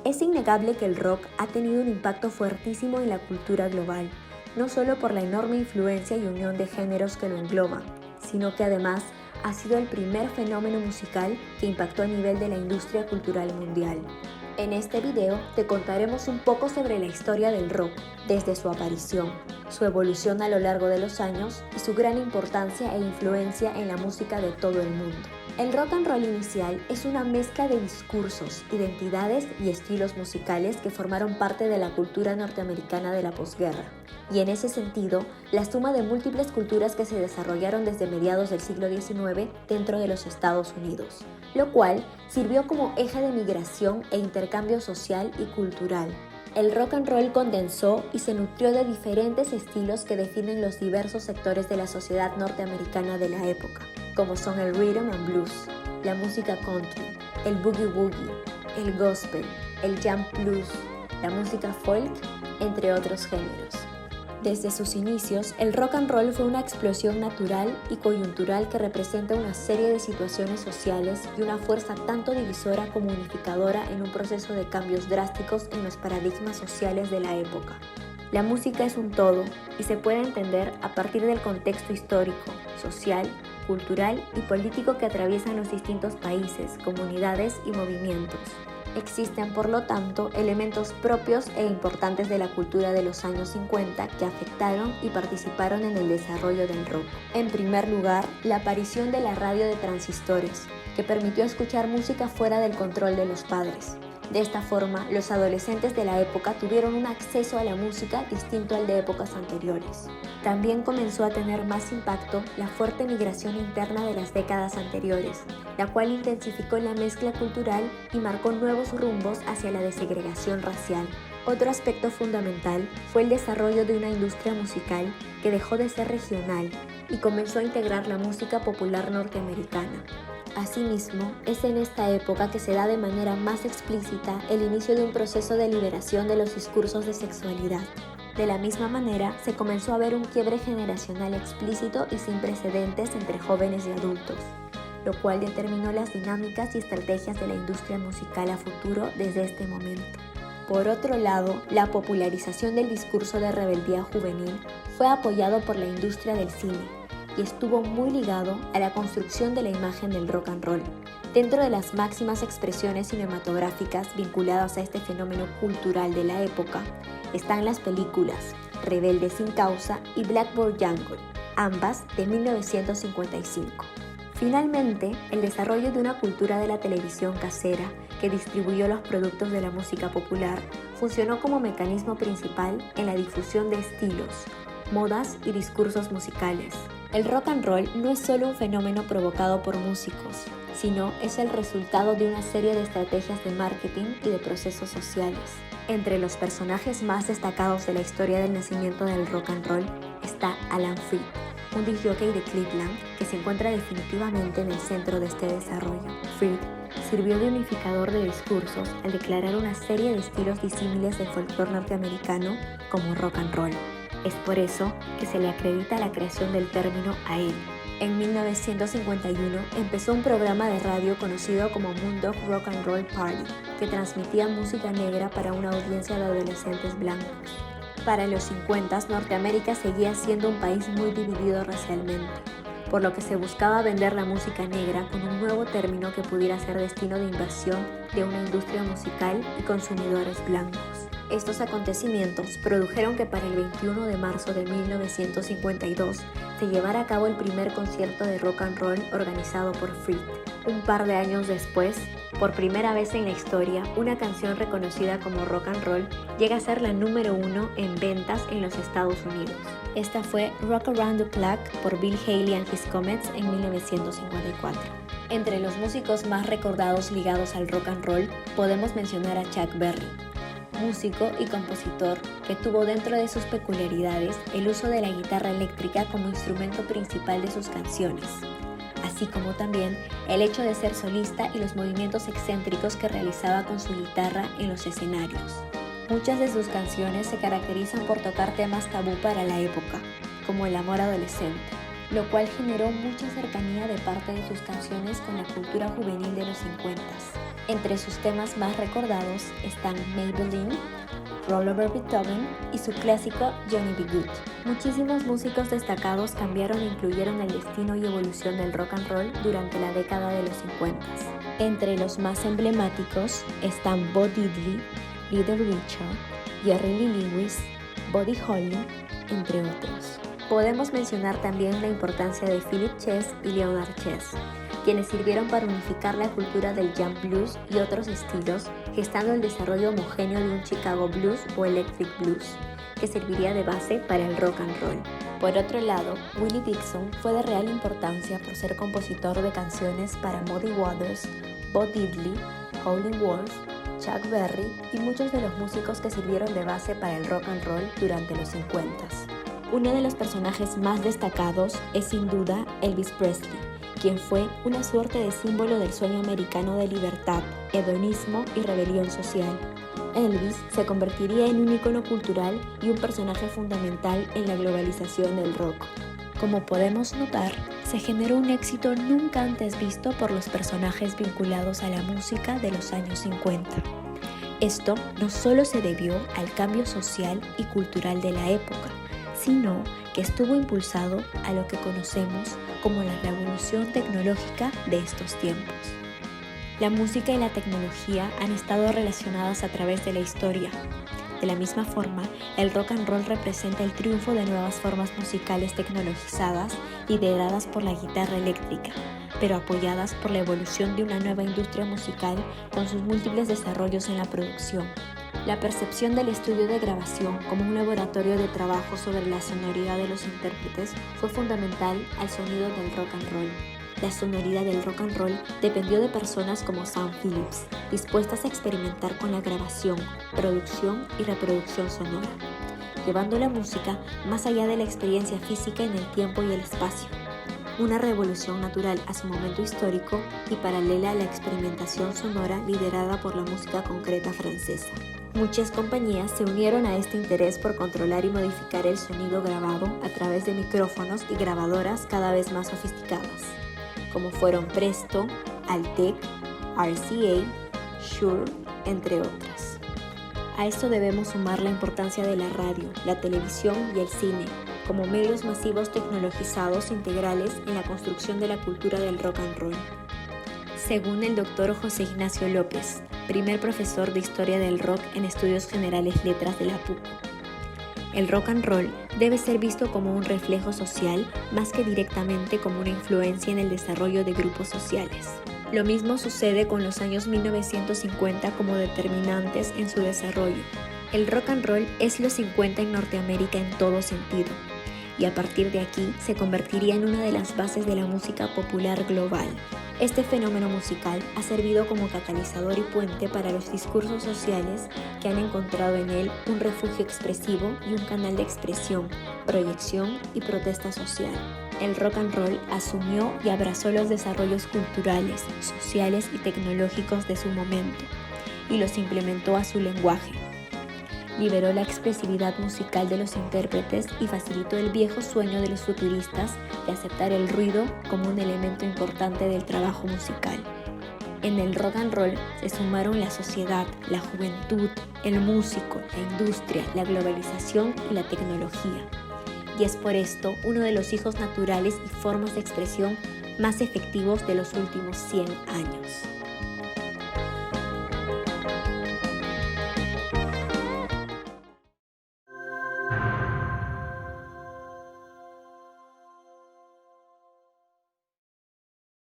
Es innegable que el rock ha tenido un impacto fuertísimo en la cultura global, no solo por la enorme influencia y unión de géneros que lo engloban, sino que además ha sido el primer fenómeno musical que impactó a nivel de la industria cultural mundial. En este video te contaremos un poco sobre la historia del rock, desde su aparición, su evolución a lo largo de los años y su gran importancia e influencia en la música de todo el mundo. El rock and roll inicial es una mezcla de discursos, identidades y estilos musicales que formaron parte de la cultura norteamericana de la posguerra, y en ese sentido, la suma de múltiples culturas que se desarrollaron desde mediados del siglo XIX dentro de los Estados Unidos, lo cual sirvió como eje de migración e intercambio social y cultural. El rock and roll condensó y se nutrió de diferentes estilos que definen los diversos sectores de la sociedad norteamericana de la época, como son el rhythm and blues, la música country, el boogie woogie, el gospel, el jam blues, la música folk, entre otros géneros. Desde sus inicios, el rock and roll fue una explosión natural y coyuntural que representa una serie de situaciones sociales y una fuerza tanto divisora como unificadora en un proceso de cambios drásticos en los paradigmas sociales de la época. La música es un todo y se puede entender a partir del contexto histórico, social, cultural y político que atraviesan los distintos países, comunidades y movimientos. Existen, por lo tanto, elementos propios e importantes de la cultura de los años 50 que afectaron y participaron en el desarrollo del rock. En primer lugar, la aparición de la radio de transistores, que permitió escuchar música fuera del control de los padres. De esta forma, los adolescentes de la época tuvieron un acceso a la música distinto al de épocas anteriores. También comenzó a tener más impacto la fuerte migración interna de las décadas anteriores, la cual intensificó la mezcla cultural y marcó nuevos rumbos hacia la desegregación racial. Otro aspecto fundamental fue el desarrollo de una industria musical que dejó de ser regional y comenzó a integrar la música popular norteamericana. Asimismo, es en esta época que se da de manera más explícita el inicio de un proceso de liberación de los discursos de sexualidad. De la misma manera, se comenzó a ver un quiebre generacional explícito y sin precedentes entre jóvenes y adultos, lo cual determinó las dinámicas y estrategias de la industria musical a futuro desde este momento. Por otro lado, la popularización del discurso de rebeldía juvenil fue apoyado por la industria del cine y estuvo muy ligado a la construcción de la imagen del rock and roll. Dentro de las máximas expresiones cinematográficas vinculadas a este fenómeno cultural de la época están las películas Rebelde sin causa y Blackboard Jungle, ambas de 1955. Finalmente, el desarrollo de una cultura de la televisión casera que distribuyó los productos de la música popular funcionó como mecanismo principal en la difusión de estilos, modas y discursos musicales. El rock and roll no es solo un fenómeno provocado por músicos, sino es el resultado de una serie de estrategias de marketing y de procesos sociales. Entre los personajes más destacados de la historia del nacimiento del rock and roll está Alan Freed, un disc jockey de Cleveland que se encuentra definitivamente en el centro de este desarrollo. Freed sirvió de unificador de discursos al declarar una serie de estilos disímiles del folclore norteamericano como rock and roll. Es por eso que se le acredita la creación del término a él. En 1951 empezó un programa de radio conocido como Moondog Rock and Roll Party, que transmitía música negra para una audiencia de adolescentes blancos. Para los 50, Norteamérica seguía siendo un país muy dividido racialmente, por lo que se buscaba vender la música negra con un nuevo término que pudiera ser destino de inversión de una industria musical y consumidores blancos. Estos acontecimientos produjeron que para el 21 de marzo de 1952 se llevara a cabo el primer concierto de rock and roll organizado por Freed. Un par de años después, por primera vez en la historia, una canción reconocida como rock and roll llega a ser la número 1 en ventas en los Estados Unidos. Esta fue Rock Around the Clock por Bill Haley and His Comets en 1954. Entre los músicos más recordados ligados al rock and roll podemos mencionar a Chuck Berry, músico y compositor que tuvo dentro de sus peculiaridades el uso de la guitarra eléctrica como instrumento principal de sus canciones, así como también el hecho de ser solista y los movimientos excéntricos que realizaba con su guitarra en los escenarios. Muchas de sus canciones se caracterizan por tocar temas tabú para la época, como el amor adolescente, lo cual generó mucha cercanía de parte de sus canciones con la cultura juvenil de los 50. Entre sus temas más recordados están Maybelline, Roll Over Beethoven y su clásico Johnny B. Good. Muchísimos músicos destacados cambiaron e incluyeron el destino y evolución del rock and roll durante la década de los 50. Entre los más emblemáticos están Bo Diddley, Little Richard, Jerry Lee Lewis, Buddy Holly, entre otros. Podemos mencionar también la importancia de Philip Chess y Leonard Chess, quienes sirvieron para unificar la cultura del jam blues y otros estilos, gestando el desarrollo homogéneo de un Chicago blues o electric blues, que serviría de base para el rock and roll. Por otro lado, Willie Dixon fue de real importancia por ser compositor de canciones para Muddy Waters, Bo Diddley, Howlin' Wolf, Chuck Berry y muchos de los músicos que sirvieron de base para el rock and roll durante los 50. Uno de los personajes más destacados es sin duda Elvis Presley, quien fue una suerte de símbolo del sueño americano de libertad, hedonismo y rebelión social. Elvis se convertiría en un ícono cultural y un personaje fundamental en la globalización del rock. Como podemos notar, se generó un éxito nunca antes visto por los personajes vinculados a la música de los años 50. Esto no solo se debió al cambio social y cultural de la época, sino que estuvo impulsado a lo que conocemos como la revolución tecnológica de estos tiempos. La música y la tecnología han estado relacionadas a través de la historia. De la misma forma, el rock and roll representa el triunfo de nuevas formas musicales tecnologizadas lideradas por la guitarra eléctrica, pero apoyadas por la evolución de una nueva industria musical con sus múltiples desarrollos en la producción. La percepción del estudio de grabación como un laboratorio de trabajo sobre la sonoridad de los intérpretes fue fundamental al sonido del rock and roll. La sonoridad del rock and roll dependió de personas como Sam Phillips, dispuestas a experimentar con la grabación, producción y reproducción sonora, llevando la música más allá de la experiencia física en el tiempo y el espacio. Una revolución natural a su momento histórico y paralela a la experimentación sonora liderada por la música concreta francesa. Muchas compañías se unieron a este interés por controlar y modificar el sonido grabado a través de micrófonos y grabadoras cada vez más sofisticadas, como fueron Presto, Altec, RCA, Shure, entre otras. A esto debemos sumar la importancia de la radio, la televisión y el cine, como medios masivos tecnologizados integrales en la construcción de la cultura del rock and roll. Según el Dr. José Ignacio López, primer profesor de Historia del Rock en Estudios Generales Letras de la PUC, el rock and roll debe ser visto como un reflejo social más que directamente como una influencia en el desarrollo de grupos sociales. Lo mismo sucede con los años 1950 como determinantes en su desarrollo. El rock and roll es los 50 en Norteamérica en todo sentido, y a partir de aquí se convertiría en una de las bases de la música popular global. Este fenómeno musical ha servido como catalizador y puente para los discursos sociales que han encontrado en él un refugio expresivo y un canal de expresión, proyección y protesta social. El rock and roll asumió y abrazó los desarrollos culturales, sociales y tecnológicos de su momento y los implementó a su lenguaje. Liberó la expresividad musical de los intérpretes y facilitó el viejo sueño de los futuristas de aceptar el ruido como un elemento importante del trabajo musical. En el rock and roll se sumaron la sociedad, la juventud, el músico, la industria, la globalización y la tecnología. Y es por esto uno de los hijos naturales y formas de expresión más efectivos de los últimos 100 años.